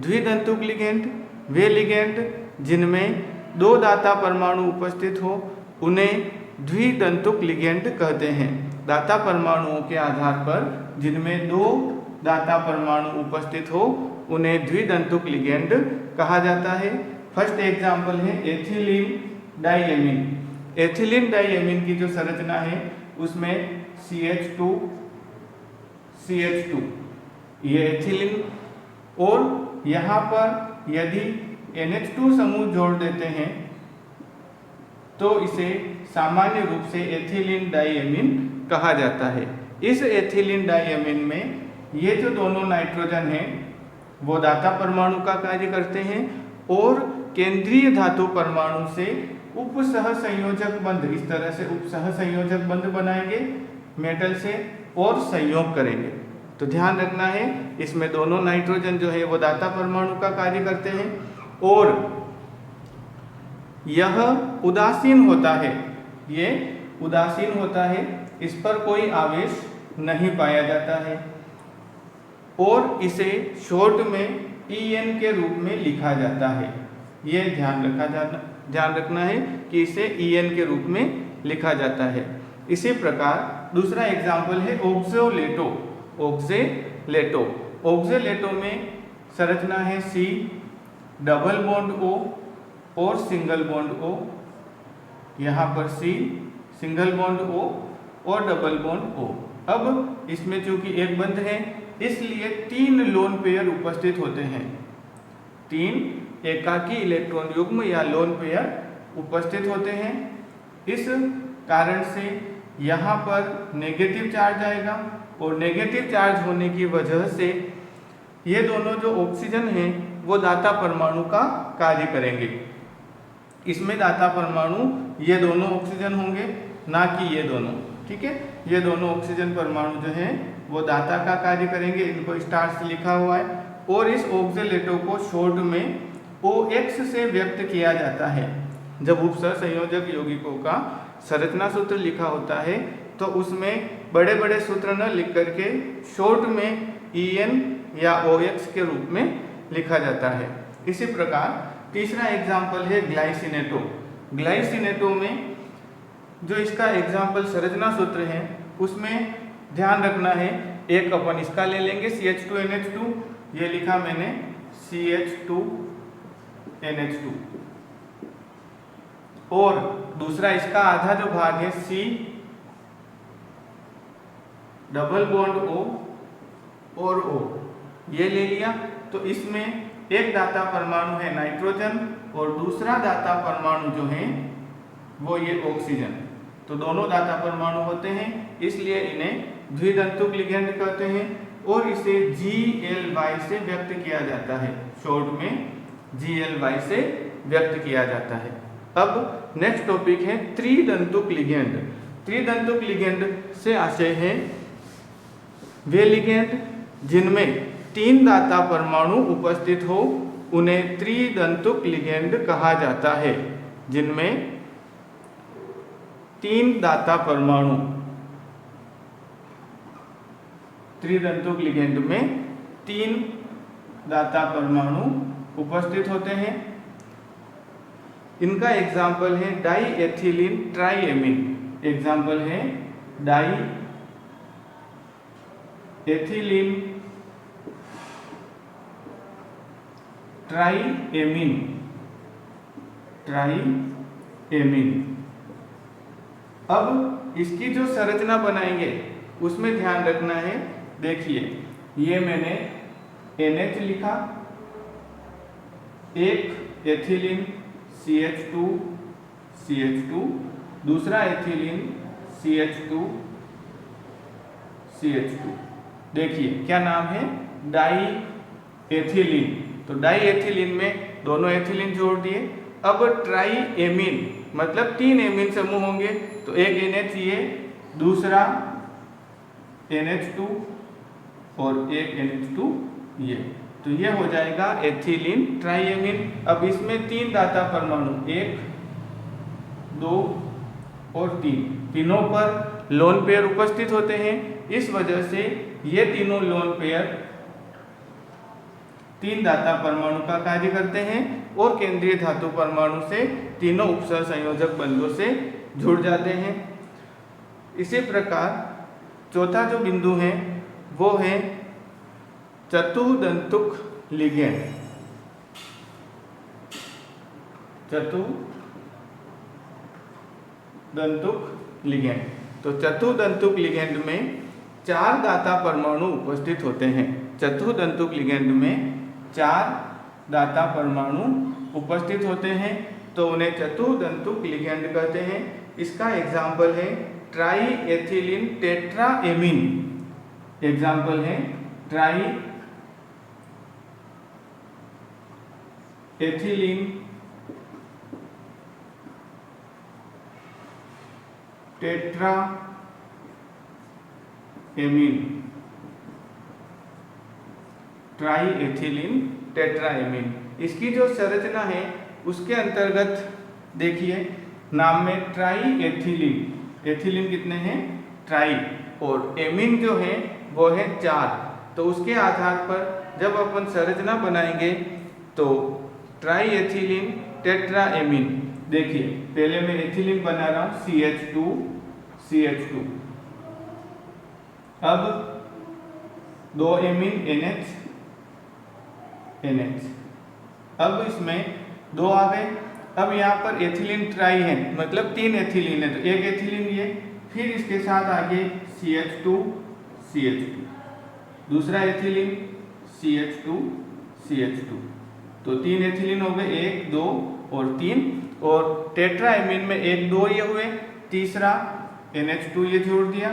द्वितंतुक ligand वे ligand जिनमें दो दाता परमाणु उपस्थित हो उन्हें द्वितंतुक लिगेंड कहते हैं। दाता परमाणुओं के आधार पर जिनमें दो दाता परमाणु उपस्थित हो उन्हें द्वितंतुक लिगेंड कहा जाता है। फर्स्ट एग्जाम्पल है एथिलीन डाइएमीन। एथिलीन डाइएमीन की जो संरचना है उसमें CH2 CH2 ये एथिलीन, और यहाँ पर यदि NH2 समूह जोड़ देते हैं तो इसे सामान्य रूप से एथिलीन डाइएमीन कहा जाता है। इस एथिलीन डाइएमीन में ये जो दोनों नाइट्रोजन हैं वो दाता परमाणु का कार्य करते हैं और केंद्रीय धातु परमाणु से उपसह संयोजक बंध, इस तरह से उपसह संयोजक बंध बनाएंगे मेटल से और संयोग करेंगे। तो ध्यान रखना है इसमें दोनों नाइट्रोजन जो है वो दाता परमाणु का कार्य करते हैं और यह उदासीन होता है, ये उदासीन होता है, इस पर कोई आवेश नहीं पाया जाता है और इसे शॉर्ट में En के रूप में लिखा जाता है। ये ध्यान रखना है कि इसे En के रूप में लिखा जाता है। इसी प्रकार दूसरा एग्जाम्पल है ऑक्जेलेटो। ऑक्जेलेटो में संरचना है C डबल बॉन्ड O और सिंगल बॉन्ड O। यहाँ पर C सिंगल बॉन्ड O और डबल बॉन्ड O। अब इसमें चूंकि एक बंध है इसलिए 3 लोन पेयर उपस्थित होते हैं, 3 एकाकी इलेक्ट्रॉन युग्म या लोन पेयर उपस्थित होते हैं। इस कारण से यहाँ पर नेगेटिव चार्ज आएगा और नेगेटिव चार्ज होने की वजह से ये दोनों जो ऑक्सीजन हैं वो दाता परमाणु का कार्य करेंगे। इसमें दाता परमाणु ये दोनों ऑक्सीजन होंगे, ना कि ये दोनों, ठीक है। ये दोनों ऑक्सीजन परमाणु जो हैं वो दाता का कार्य करेंगे, इनको स्टार से लिखा हुआ है। और इस ऑक्जेलेटो को शॉर्ट में OX से व्यक्त किया जाता है। जब उपसह संयोजक यौगिकों का संरचना सूत्र लिखा होता है तो उसमें बड़े बड़े सूत्र न लिख करके शॉर्ट में En या OX के रूप में लिखा जाता है। इसी प्रकार तीसरा एग्जाम्पल है ग्लाइसिनेटो। ग्लाइसिनेटो में जो इसका एग्जाम्पल संरचना सूत्र है उसमें ध्यान रखना है, एक अपन इसका ले लेंगे CH2NH2, ये लिखा मैंने CH2NH2, और दूसरा इसका आधा जो भाग है C डबल बॉन्ड O और O, ये ले लिया। तो इसमें एक दाता परमाणु है नाइट्रोजन और दूसरा दाता परमाणु जो है वो ये ऑक्सीजन। तो दोनों दाता परमाणु होते हैं इसलिए इन्हें द्वितंतुक लिगेंड कहते हैं और इसे GLY से व्यक्त किया जाता है, शॉर्ट में GLY से व्यक्त किया जाता है। अब नेक्स्ट टॉपिक है त्रिदंतुक लिगेंड। त्रिदंतुक लिगेंड से आशय है वे लिगेंड जिनमें 3 दाता परमाणु उपस्थित हो उन्हें त्रिदंतुक लिगेंड कहा जाता है। जिनमें 3 दाता परमाणु, त्रिदंतुक लिगेंड में 3 दाता परमाणु उपस्थित होते हैं। इनका एग्जाम्पल है डाइएथिलीन ट्राइएमीन। एग्जाम्पल है डाइएथिलीन ट्राइएमीन। अब इसकी जो संरचना बनाएंगे उसमें ध्यान रखना है। देखिए ये मैंने NH लिखा, एक एथिलीन CH2, दूसरा एथिलीन CH2। देखिए क्या नाम है, डाइएथिलीन। तो डाइएथिलीन में दोनों एथिलीन जोड़ दिए। अब ट्राइएमीन मतलब 3 एमीन समूह होंगे, तो एक NH ये, दूसरा NH2 और एक NH2 ये, तो ये हो जाएगा एथिलीन ट्राइएमीन। अब इसमें 3 दाता परमाणु 1, 2 और 3, तीनों पर लोन पेयर उपस्थित होते हैं। इस वजह से ये तीनों लोन पेयर तीन दाता परमाणु का कार्य करते हैं और केंद्रीय धातु परमाणु से तीनों उपसह संयोजक बंधों से जुड़ जाते हैं। इसी प्रकार चौथा जो बिंदु है वो है चतुर्दंतुक लिगेंड। चतुर्दंतुक लिगेंड, तो चतुर्दंतुक लिगेंड में चार दाता परमाणु उपस्थित होते हैं। चतुर्दंतुक लिगेंड में चार दाता परमाणु उपस्थित होते हैं, तो उन्हें चतुर्दंतुक लिगेंड कहते हैं। इसका एग्जाम्पल है ट्राई एथिलीन टेट्राएमीन। एग्जाम्पल है try ethylene tetraammine, try ethylene tetraammine. इसकी जो संरचना है उसके अंतर्गत देखिए, नाम में ट्राई एथिलीन, एथिलीन कितने हैं? ट्राई, और एमीन जो है वो है चार। तो उसके आधार पर जब अपन संरचना बनाएंगे तो ट्राई एथिलीन टेट्राएमीन, देखिए पहले मैं एथिलीन बना रहा हूं CH2, अब दो एमीन NH, अब इसमें दो आ गए। अब यहाँ पर एथिलीन ट्राई है, मतलब तीन एथिलीन है, तो एक एथिलीन ये, फिर इसके साथ आगे CH2, दूसरा एथिलीन CH2, तो तीन एथिलीन हो गए, 1 2 और 3, और टेट्राएमीन में 1 2 ये हुए, तीसरा NH2 ये जोड़ दिया,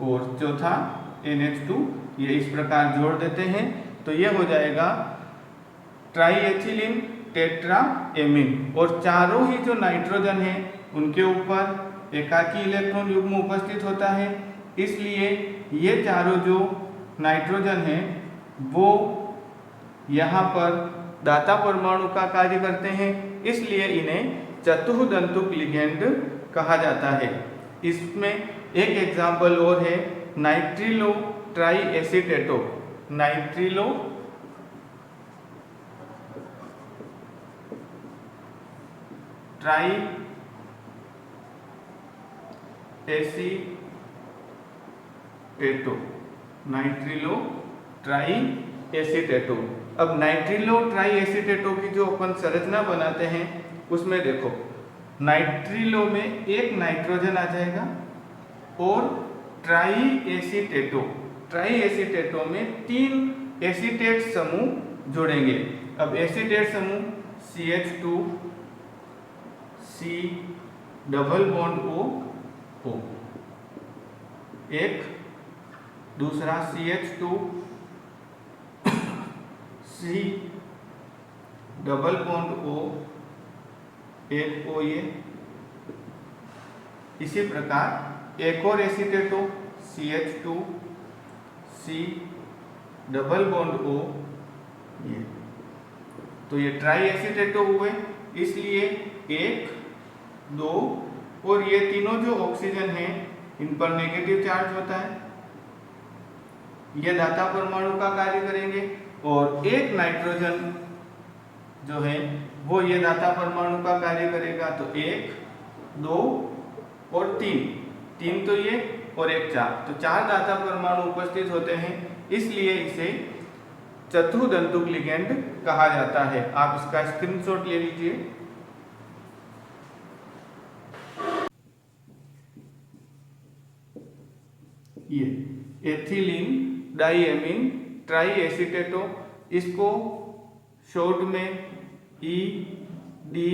और चौथा NH2 ये इस प्रकार जोड़ देते हैं, तो ये हो जाएगा ट्राई एथिलीन टेट्राएमीन। और चारों ही जो नाइट्रोजन है उनके ऊपर एकाकी इलेक्ट्रॉन युग्म उपस्थित होता है, इसलिए ये चारों जो नाइट्रोजन है वो यहाँ पर दाता परमाणु का कार्य करते हैं, इसलिए इन्हें चतुर्दंतुक लिगेंड कहा जाता है। इसमें एक एग्जाम्पल और है nitrilo tri acetato. Nitrilo tri acetato, nitrilo tri acetato. अब नाइट्रिलो ट्राई एसीटेटो की जो अपन संरचना बनाते हैं उसमें देखो, नाइट्रिलो में एक नाइट्रोजन आ जाएगा और ट्राई एसीटेटो में तीन एसीटेट समूह जुड़ेंगे। अब एसीटेट समूह CH2 C double bond O, एक, दूसरा CH2 C double bond O, एक O ये। इसी प्रकार एक और एसीटेटो CH2 C double bond O ये, तो ये ट्राई एसीटेटो हुए, इसलिए 1 2 और ये तीनों जो ऑक्सीजन है इन पर नेगेटिव चार्ज होता है, ये दाता परमाणु का कार्य करेंगे, और एक नाइट्रोजन जो है वो ये दाता परमाणु का कार्य करेगा, तो 1 2 और 3 तो ये, और एक 4, तो 4 दाता परमाणु उपस्थित होते हैं, इसलिए इसे चतुर्दंतुक लिगेंड कहा जाता है। आप इसका स्क्रीनशॉट ले लीजिए। ये एथिलीन डाइएमीन ट्राई एसीटेटो, इसको शॉर्ट में EDTA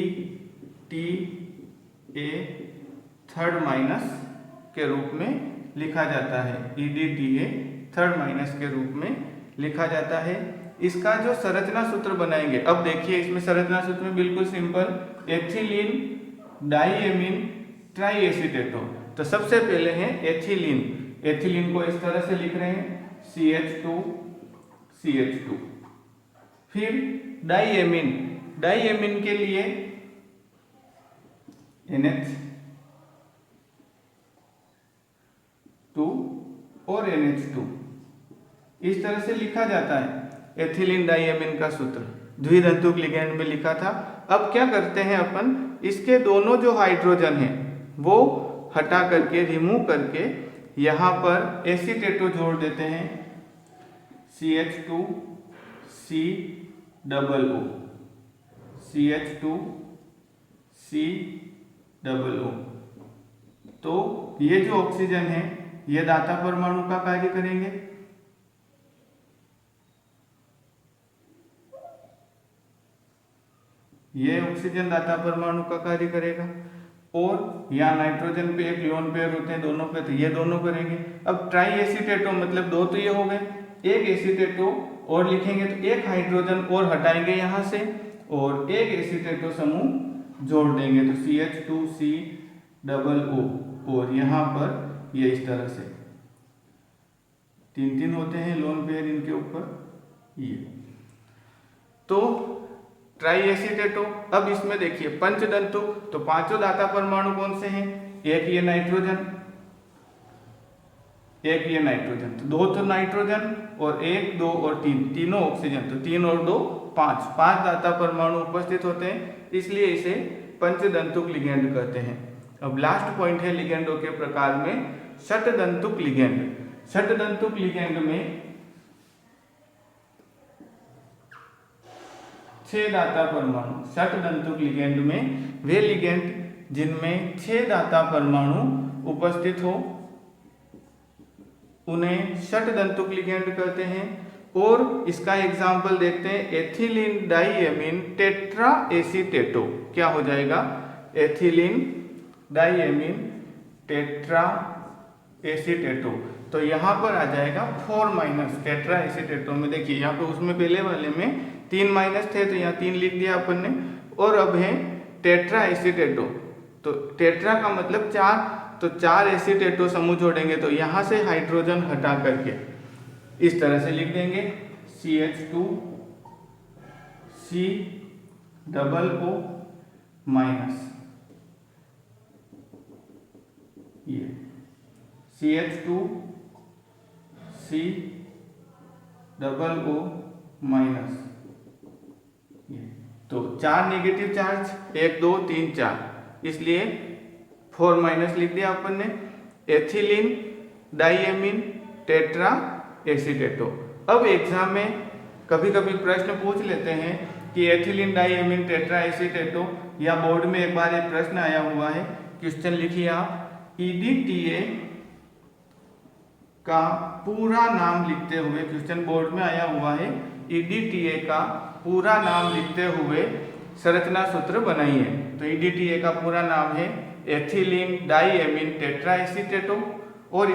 थर्ड माइनस के रूप में लिखा जाता है। EDTA थर्ड माइनस के रूप में लिखा जाता है। इसका जो संरचना सूत्र बनाएंगे, अब देखिए इसमें संरचना सूत्र में बिल्कुल सिंपल, एथिलीन डाइएमीन ट्राई एसीटेटो। तो सबसे पहले है एथिलीन, एथिलीन को इस तरह से लिख रहे हैं CH2, फिर डाइएमीन, डाइएमीन के लिए NH2 और NH2 इस तरह से लिखा जाता है। एथिलीन डाइएमीन का सूत्र द्विधातुक लिगेंड में लिखा था। अब क्या करते हैं अपन, इसके दोनों जो हाइड्रोजन हैं वो हटा करके, रिमूव करके यहाँ पर एसीटेटो जोड़ देते हैं, CH2COO, CH2COO। तो ये जो ऑक्सीजन है ये दाता परमाणु का कार्य करेंगे। ये ऑक्सीजन दाता परमाणु का कार्य करेगा। और यहाँ नाइट्रोजन पे एक लोन पेयर होते हैं दोनों पे, तो ये दोनों करेंगे। अब ट्राई एसीटेटो मतलब दो तो ये हो गए, एक एसीटेटो और लिखेंगे तो एक हाइड्रोजन और हटाएंगे यहाँ से और एक एसीटेटो समूह जोड़ देंगे, तो CH2COO। और यहाँ पर ये इस तरह से तीन होते हैं लोन पेयर इनके ऊपर ये। तो ट्राई एसीटेटो। अब इसमें देखिए पंचदंतुक, तो पांचों दाता परमाणु कौन से हैं, एक ये नाइट्रोजन, एक ये नाइट्रोजन, तो दो तो नाइट्रोजन और एक, दो और तीन, तीनों ऑक्सीजन, तो 3 और 2 5, 5 दाता परमाणु उपस्थित होते हैं, इसलिए इसे पंचदंतुक लिगेंड कहते हैं। अब लास्ट पॉइंट है लिगेंडों के प्रकार में षटदंतुक लिगेंड। षटदंतुक लिगेंड में 6 दाता परमाणु, षटदंतुक लिगेंड में वे लिगेंड जिनमें 6 दाता परमाणु उपस्थित हो उन्हें षटदंतुक लिगेंड कहते हैं। और इसका एग्जाम्पल देखते हैं, एथिलीन डाइएमीन टेट्रा एसीटेटो। क्या हो जाएगा, एथिलीन डाइएमीन टेट्रा एसीटेटो। तो यहाँ पर आ जाएगा 4- टेट्रा एसीटेटो में। देखिए यहाँ पे उसमें पहले वाले में 3- थे तो यहाँ 3 लिख दिया अपन ने। और अब है टेट्रा एसीटेटो, तो टेट्रा का मतलब 4, तो 4 एसीटेटो समूह जोड़ेंगे, तो यहाँ से हाइड्रोजन हटा करके इस तरह से लिख देंगे, CH2COO-, ये CH2COO-, ये तो 4 नेगेटिव चार्ज, 1 2 3 4, इसलिए 4- लिख दिया अपन ने, एथिलीन डाइएमीन टेट्रा एसीटेटो। अब एग्जाम में कभी कभी प्रश्न पूछ लेते हैं कि एथिलीन डाइएमीन टेट्रा एसीटेटो, या बोर्ड में एक बार एक प्रश्न आया हुआ है, क्वेश्चन लिखिए आप, EDTA का पूरा नाम लिखते हुए, क्वेश्चन बोर्ड में आया हुआ है, EDTA का पूरा नाम लिखते हुए संरचना सूत्र बनाइए। तो EDTA का पूरा नाम है एथिलीन डाइएमीन टेट्रा एसीटेटो और